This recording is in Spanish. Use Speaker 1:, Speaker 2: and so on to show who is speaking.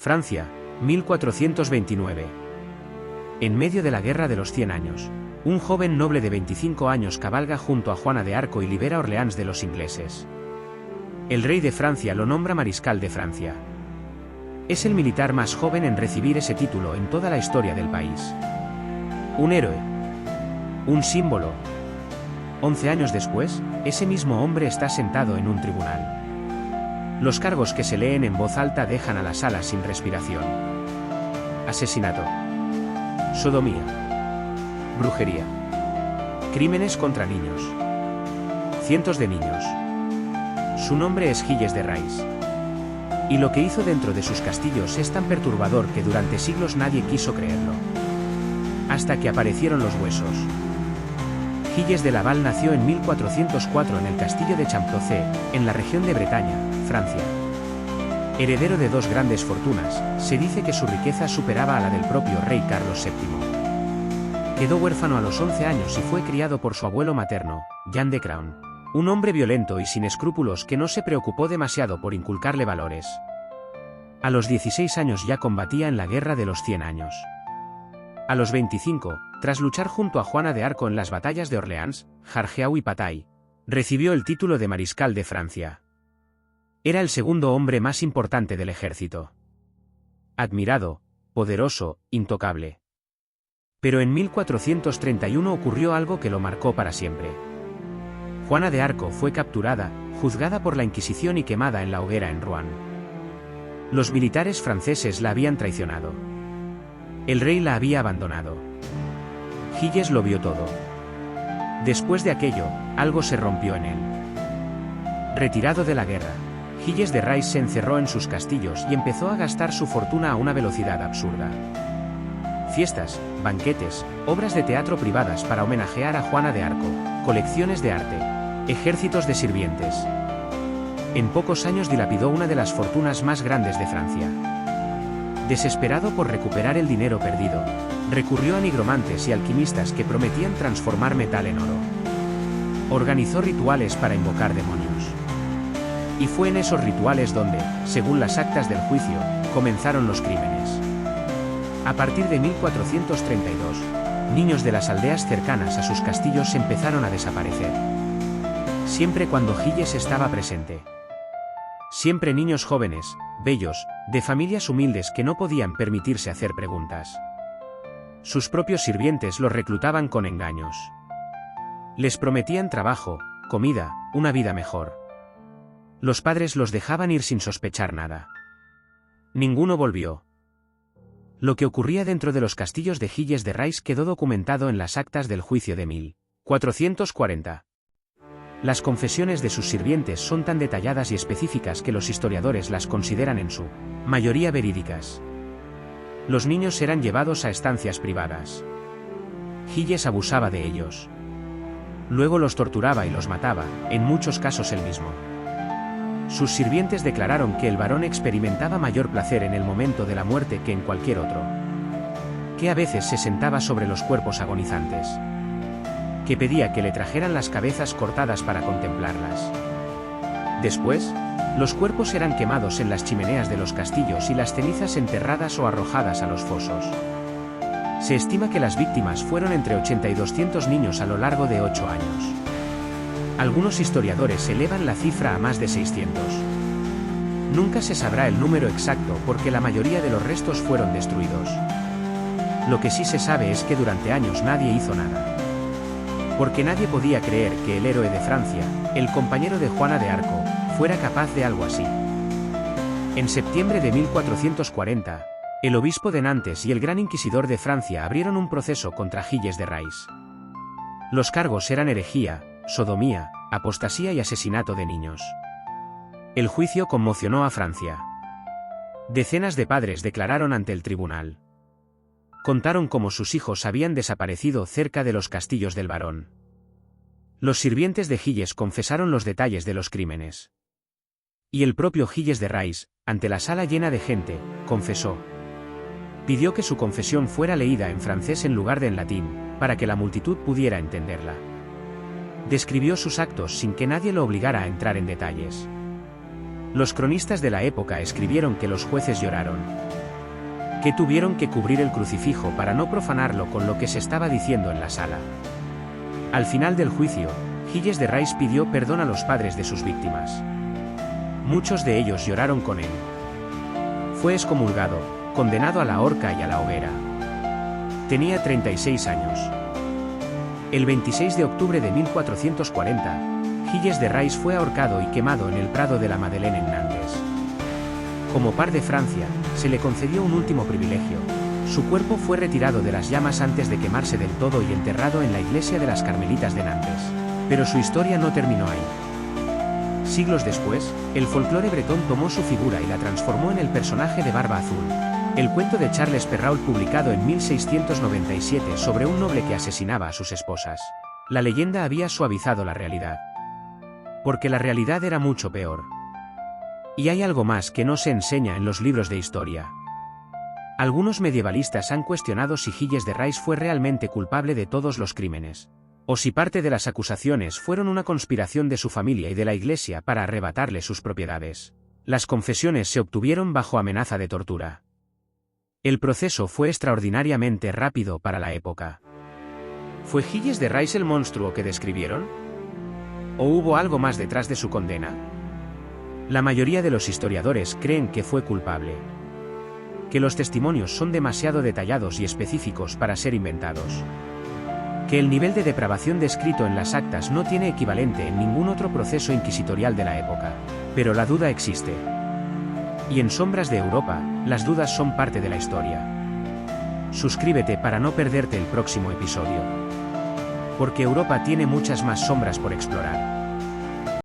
Speaker 1: Francia, 1429. En medio de la Guerra de los 100 años, un joven noble de 25 años cabalga junto a Juana de Arco y libera Orleans de los ingleses. El rey de Francia lo nombra mariscal de Francia. Es el militar más joven en recibir ese título en toda la historia del país. Un héroe. Un símbolo. 11 años después, ese mismo hombre está sentado en un tribunal. Los cargos que se leen en voz alta dejan a la sala sin respiración. Asesinato. Sodomía. Brujería. Crímenes contra niños. Cientos de niños. Su nombre es Gilles de Rais. Y lo que hizo dentro de sus castillos es tan perturbador que durante siglos nadie quiso creerlo. Hasta que aparecieron los huesos. Gilles de Laval nació en 1404 en el castillo de Champtocé, en la región de Bretaña, Francia. Heredero de dos grandes fortunas, se dice que su riqueza superaba a la del propio rey Carlos VII. Quedó huérfano a los 11 años y fue criado por su abuelo materno, Jean de Craon, un hombre violento y sin escrúpulos que no se preocupó demasiado por inculcarle valores. A los 16 años ya combatía en la Guerra de los 100 años. A los 25, tras luchar junto a Juana de Arco en las batallas de Orleans, Jargeau y Patay, recibió el título de mariscal de Francia. Era el segundo hombre más importante del ejército. Admirado, poderoso, intocable. Pero en 1431 ocurrió algo que lo marcó para siempre. Juana de Arco fue capturada, juzgada por la Inquisición y quemada en la hoguera en Rouen. Los militares franceses la habían traicionado. El rey la había abandonado. Gilles lo vio todo. Después de aquello, algo se rompió en él. Retirado de la guerra, Gilles de Rais se encerró en sus castillos y empezó a gastar su fortuna a una velocidad absurda. Fiestas, banquetes, obras de teatro privadas para homenajear a Juana de Arco, colecciones de arte, ejércitos de sirvientes. En pocos años dilapidó una de las fortunas más grandes de Francia. Desesperado por recuperar el dinero perdido, recurrió a nigromantes y alquimistas que prometían transformar metal en oro. Organizó rituales para invocar demonios. Y fue en esos rituales donde, según las actas del juicio, comenzaron los crímenes. A partir de 1432, niños de las aldeas cercanas a sus castillos empezaron a desaparecer. Siempre cuando Gilles estaba presente. Siempre niños jóvenes, bellos, de familias humildes que no podían permitirse hacer preguntas. Sus propios sirvientes los reclutaban con engaños. Les prometían trabajo, comida, una vida mejor. Los padres los dejaban ir sin sospechar nada. Ninguno volvió. Lo que ocurría dentro de los castillos de Gilles de Rais quedó documentado en las actas del juicio de 1440. Las confesiones de sus sirvientes son tan detalladas y específicas que los historiadores las consideran en su mayoría verídicas. Los niños eran llevados a estancias privadas. Gilles abusaba de ellos. Luego los torturaba y los mataba, en muchos casos él mismo. Sus sirvientes declararon que el varón experimentaba mayor placer en el momento de la muerte que en cualquier otro. Que a veces se sentaba sobre los cuerpos agonizantes. Que pedía que le trajeran las cabezas cortadas para contemplarlas. Después, los cuerpos eran quemados en las chimeneas de los castillos y las cenizas enterradas o arrojadas a los fosos. Se estima que las víctimas fueron entre 80 y 200 niños a lo largo de 8 años. Algunos historiadores elevan la cifra a más de 600. Nunca se sabrá el número exacto porque la mayoría de los restos fueron destruidos. Lo que sí se sabe es que durante años nadie hizo nada. Porque nadie podía creer que el héroe de Francia, el compañero de Juana de Arco, fuera capaz de algo así. En septiembre de 1440, el obispo de Nantes y el gran inquisidor de Francia abrieron un proceso contra Gilles de Rais. Los cargos eran herejía, sodomía, apostasía y asesinato de niños. El juicio conmocionó a Francia. Decenas de padres declararon ante el tribunal. Contaron cómo sus hijos habían desaparecido cerca de los castillos del barón. Los sirvientes de Gilles confesaron los detalles de los crímenes. Y el propio Gilles de Rais, ante la sala llena de gente, confesó. Pidió que su confesión fuera leída en francés en lugar de en latín, para que la multitud pudiera entenderla. Describió sus actos sin que nadie lo obligara a entrar en detalles. Los cronistas de la época escribieron que los jueces lloraron. que tuvieron que cubrir el crucifijo para no profanarlo con lo que se estaba diciendo en la sala. Al final del juicio, Gilles de Rais pidió perdón a los padres de sus víctimas. Muchos de ellos lloraron con él. Fue excomulgado, condenado a la horca y a la hoguera. Tenía 36 años. El 26 de octubre de 1440, Gilles de Rais fue ahorcado y quemado en el Prado de la Madeleine en Nantes. Como par de Francia, se le concedió un último privilegio. Su cuerpo fue retirado de las llamas antes de quemarse del todo y enterrado en la iglesia de las Carmelitas de Nantes. Pero su historia no terminó ahí. Siglos después, el folclore bretón tomó su figura y la transformó en el personaje de Barba Azul. El cuento de Charles Perrault publicado en 1697 sobre un noble que asesinaba a sus esposas. La leyenda había suavizado la realidad. Porque la realidad era mucho peor. Y hay algo más que no se enseña en los libros de historia. Algunos medievalistas han cuestionado si Gilles de Rais fue realmente culpable de todos los crímenes. O si parte de las acusaciones fueron una conspiración de su familia y de la Iglesia para arrebatarle sus propiedades. Las confesiones se obtuvieron bajo amenaza de tortura. El proceso fue extraordinariamente rápido para la época. ¿Fue Gilles de Rais el monstruo que describieron? ¿O hubo algo más detrás de su condena? La mayoría de los historiadores creen que fue culpable. Que los testimonios son demasiado detallados y específicos para ser inventados. Que el nivel de depravación descrito en las actas no tiene equivalente en ningún otro proceso inquisitorial de la época. Pero la duda existe. Y en Sombras de Europa, las dudas son parte de la historia. Suscríbete para no perderte el próximo episodio. Porque Europa tiene muchas más sombras por explorar.